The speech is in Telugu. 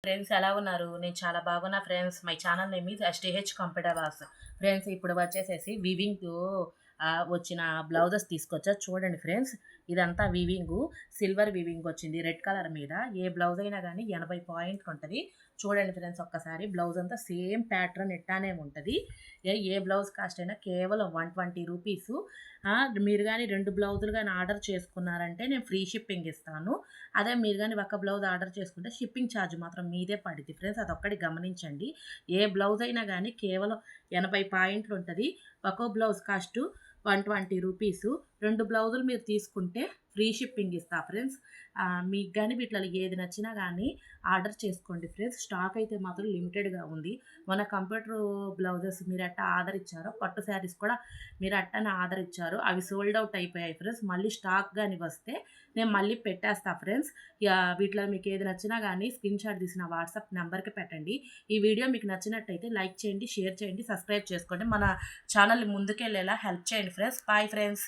ఫ్రెండ్స్ ఎలా ఉన్నారు? నేను చాలా బాగున్నా friends. My channel name is STH computer works. Friends ఇప్పుడు వచ్చేసేసి వీవింగ్‌తో వచ్చిన బ్లౌజెస్ తీసుకొచ్చా. చూడండి ఫ్రెండ్స్. ఇదంతా వీవింగు. సిల్వర్ వీవింగ్ వచ్చింది రెడ్ కలర్ మీద. ఏ బ్లౌజ్ అయినా గానీ 80 పాయింట్లు ఉంటది. చూడండి ఫ్రెండ్స్ ఒక్కసారి. బ్లౌజ్ అంతా సేమ్ ప్యాటర్న్ ఇట్టానే ఉంటది. ఏ బ్లౌజ్ కాస్ట్ అయినా కేవలం 120 రూపీసు. మీరు గానీ 2 బ్లౌజులు గానీ ఆర్డర్ చేసుకున్నారంటే నేను ఫ్రీ షిప్పింగ్ ఇస్తాను. అదే మీరు గానీ ఒక బ్లౌజ్ ఆర్డర్ చేసుకుంటే షిప్పింగ్ ఛార్జ్ మాత్రం మీదే పడిద్ది ఫ్రెండ్స్. అదొక్కటి గమనించండి. ఏ బ్లౌజ్ అయినా గానీ కేవలం 80 పాయింట్లు ఉంటది. ఒక్కో బ్లౌజ్ కాస్టు 120 రూపీసు. 2 బ్లౌజులు మీరు తీసుకుంటే ఫ్రీ షిప్పింగ్ ఇస్తా ఫ్రెండ్స్. మీకు గానీ వీటిలలో ఏది నచ్చినా గానీ ఆర్డర్ చేసుకోండి ఫ్రెండ్స్. స్టాక్ అయితే మాత్రం లిమిటెడ్‌గా ఉంది. మన కంప్యూటర్ బ్లౌజెస్ మీరు ఎట్టా ఆర్డర్ ఇచ్చారో, పట్టు శారీస్ కూడా మీరు అట్టనే ఆర్డర్ ఇచ్చారు. అవి సోల్డ్ అవుట్ అయిపోయాయి ఫ్రెండ్స్. మళ్ళీ స్టాక్ గాని వస్తే నేను మళ్ళీ పెట్టేస్తా ఫ్రెండ్స్. వీటిలో మీకు ఏది నచ్చినా గానీ స్క్రీన్‌షాట్ తీసి నా వాట్సాప్ నంబర్‌కి పెట్టండి. ఈ వీడియో మీకు నచ్చినట్టయితే లైక్ చేయండి, షేర్ చేయండి, సబ్స్క్రైబ్ చేసుకోండి. మన ఛానల్ ముందుకెళ్ళేలా హెల్ప్ చేయండి ఫ్రెండ్స్. Bye friends.